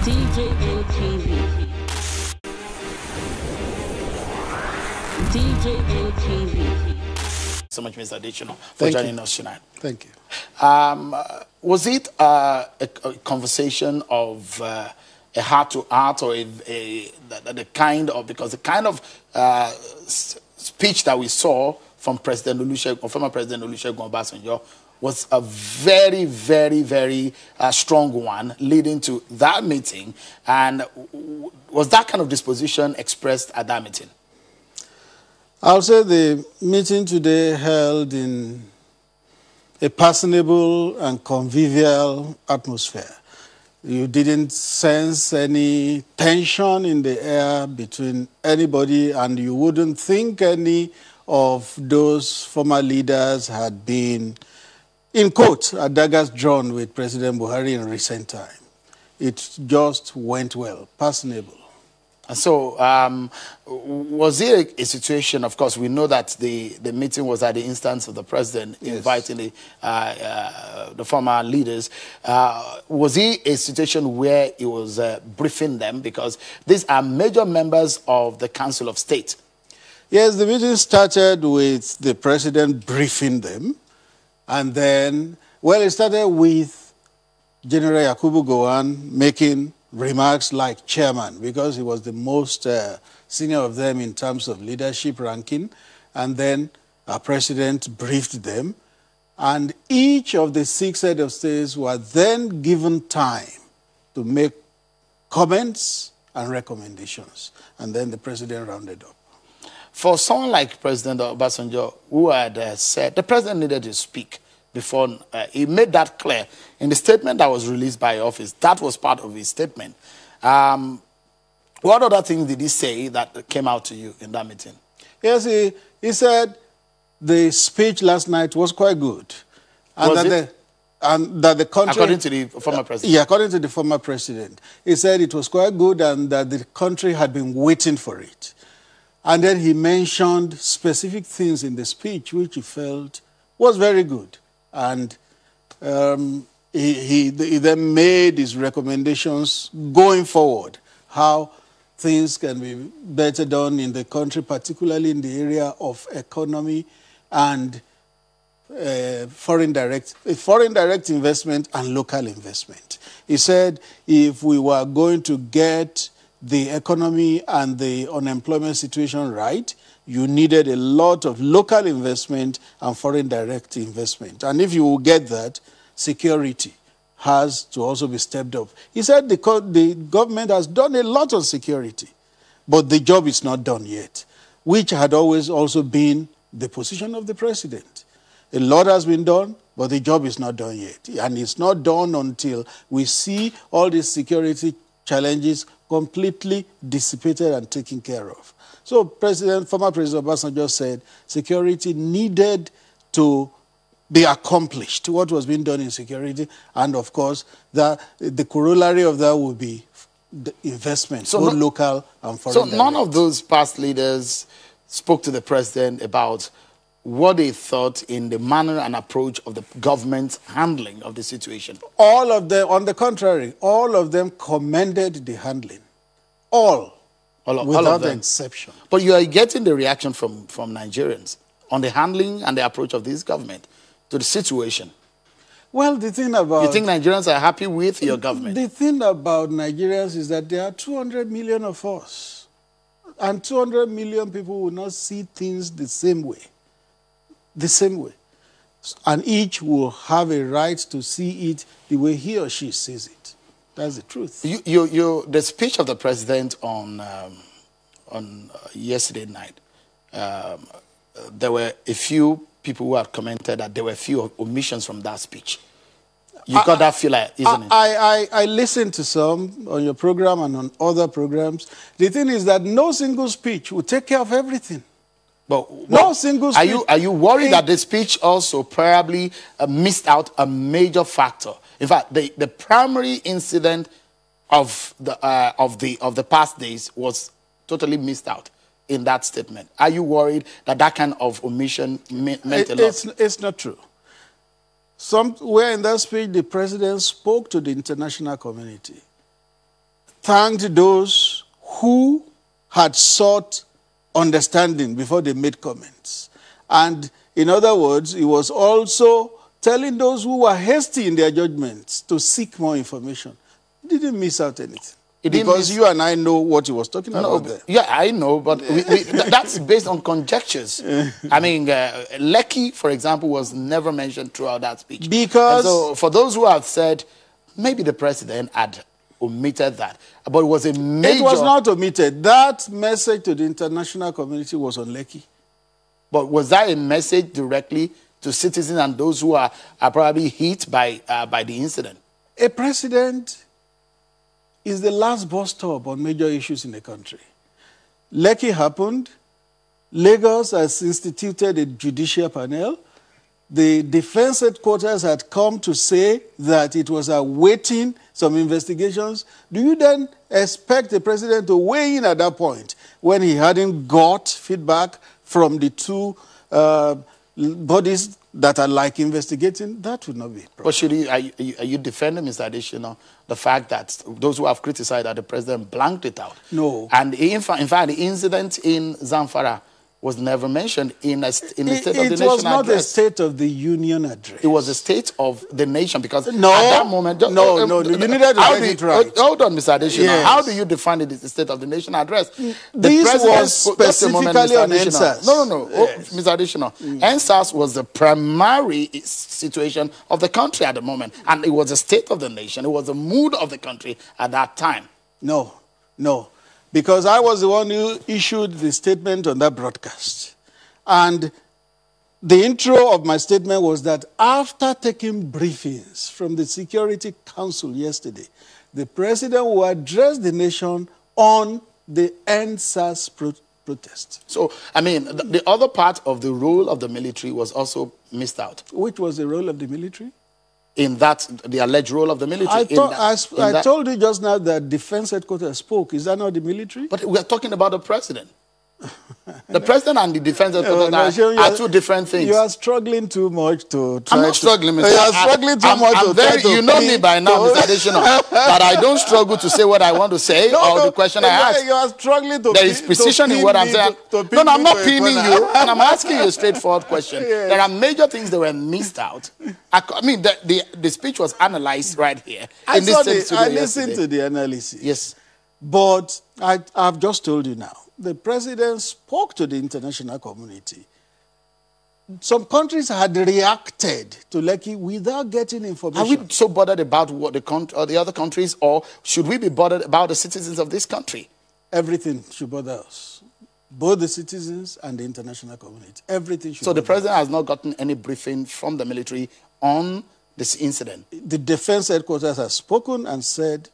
DJM TV. DJM TV. So much, Mr. Adesina, for joining us tonight. Thank you. Was it a conversation of a heart-to-heart, or the kind of, because the kind of speech that we saw from President Olusegun, or former President Olusegun Obasanjo, was a very, very, very strong one leading to that meeting? And was that kind of disposition expressed at that meeting? I'll say the meeting today held in a personable and convivial atmosphere. You didn't sense any tension in the air between anybody, and you wouldn't think any of those former leaders had been, in quotes, at daggers drawn with President Buhari in recent time. It just went well, personable. And so, was it a situation, of course, we know that the meeting was at the instance of the president, yes, inviting the former leaders. Was it a situation where he was briefing them? Because these are major members of the Council of State. Yes, the meeting started with the president briefing them. And then, well, it started with General Yakubu Gowon making remarks like chairman, because he was the most senior of them in terms of leadership ranking. And then our president briefed them. And each of the 6 heads of states were then given time to make comments and recommendations. And then the president rounded up. For someone like President Obasanjo, who had said the president needed to speak before, he made that clear in the statement that was released by office. That was part of his statement. What other things did he say that came out to you in that meeting? Yes, he said the speech last night was quite good. And that the country... According to the former president? Yeah, according to the former president. He said it was quite good and that the country had been waiting for it. And then he mentioned specific things in the speech which he felt was very good. And he then made his recommendations going forward, how things can be better done in the country, particularly in the area of economy and foreign direct investment and local investment. He said if we were going to get the economy and the unemployment situation right, you needed a lot of local investment and foreign direct investment. And if you will get that, security has to also be stepped up. He said the government has done a lot on security, but the job is not done yet, which had always also been the position of the president. A lot has been done, but the job is not done yet. And it's not done until we see all these security challenges completely dissipated and taken care of. So former President Obasanjo said security needed to be accomplished, what was being done in security, and of course the corollary of that would be the investment, both local and foreign. So none of those past leaders spoke to the president about what they thought in the manner and approach of the government's handling of the situation? All of them, on the contrary, all of them commended the handling. Without exception. But you are getting the reaction from Nigerians on the handling and the approach of this government to the situation. Well, the thing about... You think Nigerians are happy with your government? The thing about Nigerians is that there are 200 million of us. And 200 million people will not see things the same way. The same way. And each will have a right to see it the way he or she sees it. That's the truth. The speech of the president on yesterday night, there were a few people who had commented that there were a few omissions from that speech. You got that feel, isn't it? I listened to some on your program and on other programs. The thing is that no single speech will take care of everything. But no single speech. Are you worried that the speech also probably missed out a major factor? In fact, the primary incident of the past days was totally missed out in that statement. Are you worried that that kind of omission meant a lot? It's not true. Somewhere in that speech, the president spoke to the international community thanked those who had sought understanding before they made comments. And in other words, he was also telling those who were hasty in their judgments to seek more information. He didn't miss out anything. Because you and I know what he was talking about there. Yeah, I know, but that's based on conjectures. I mean, Lekki, for example, was never mentioned throughout that speech. Because... And so for those who have said, maybe the president had omitted that, but it was a major... It was not omitted. That message to the international community was on Lekki. But was that a message directly to citizens and those who are probably hit by the incident? A president is the last bus stop on major issues in the country. Lekki happened. Lagos has instituted a judicial panel. The defense headquarters had come to say that it was awaiting some investigations. Do you then expect the president to weigh in at that point when he hadn't got feedback from the two bodies that are like investigating? That would not be a problem. But should he, are you defending, Mr. Adesina, the fact that those who have criticized that the president blanked it out? No. And in fact, the incident in Zamfara was never mentioned in the State of the Nation address. It was not a State of the Union address. It was a State of the Nation because no, at that moment... you needed to get it right. Hold on, Mr. Adesina. Yes. How do you define it as the State of the Nation address? This was specifically on NSAS. No. Yes. Mr. Adesina, NSAS was the primary situation of the country at the moment, and it was the State of the Nation. It was the mood of the country at that time. No. Because I was the one who issued the statement on that broadcast. And the intro of my statement was that after taking briefings from the Security Council yesterday, the president will address the nation on the NSAS protest. So, I mean, the other part of the role of the military was also missed out. Which was the role of the military? In that, the alleged role of the military. I told you just now that defense headquarters spoke. Is that not the military? But we are talking about the president. The president and the defense headquarters are two different things. You are struggling too much to try. I'm not struggling, Mr. You are struggling too much to try to... You know me by now, Mr. Adesina, that I don't struggle to say what I want to say or the question I ask. You are struggling to... There is precision in what I'm saying. No, I'm not pinning you, and I'm asking you a straightforward question. Yes. There are major things that were missed out. I mean, the speech was analyzed right here. I listened to the analysis. Yes. But I've just told you now. The president spoke to the international community. Some countries had reacted to Lekki without getting information. Are we so bothered about what the other countries, or should we be bothered about the citizens of this country? Everything should bother us. Both the citizens and the international community. Everything should So the bother president us. has not gotten any briefing from the military on this incident? The defense headquarters has spoken and said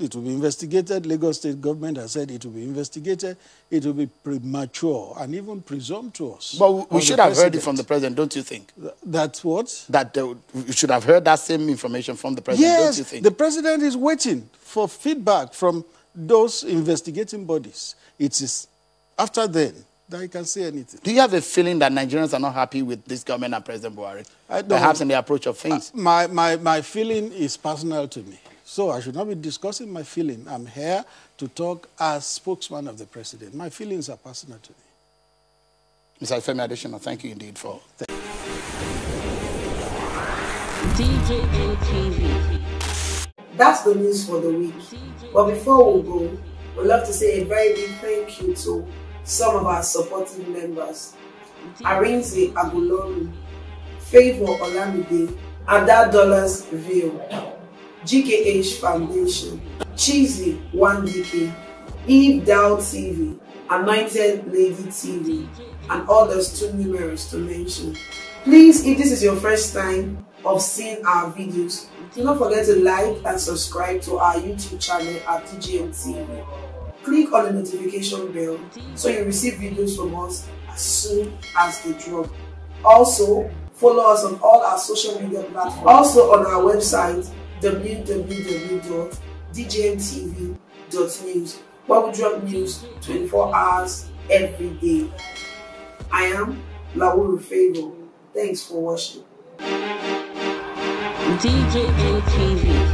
it will be investigated. Lagos state government has said it will be investigated. It will be premature and even presumptuous. But we should have heard it from the president, don't you think? That's what? That we should have heard that same information from the president, don't you think? Yes, the president is waiting for feedback from those investigating bodies. It is after then that he can say anything. Do you have a feeling that Nigerians are not happy with this government and President Buhari? Perhaps in the approach of things? My feeling is personal to me. So I should not be discussing my feeling. I'm here to talk as spokesman of the president. My feelings are personal to me. Mr. Femi Adesina, thank you indeed for... DJM TV. That's the news for the week. But before we go, we'd love to say a very big thank you to some of our supporting members. Arinze Agulonu, Favor Olamide, Ada Dollars View, GKH Foundation, Cheesy 1DK, Eve Dow TV, Anointed Lady TV, and others too numerous to mention. Please, if this is your first time of seeing our videos, do not forget to like and subscribe to our YouTube channel at DJM TV. Click on the notification bell so you receive videos from us as soon as they drop. Also, follow us on all our social media platforms. Also on our website, www.djmtv.news, where we drop news 24 hours every day. I am Lawuru Favor. Thanks for watching. DJM TV.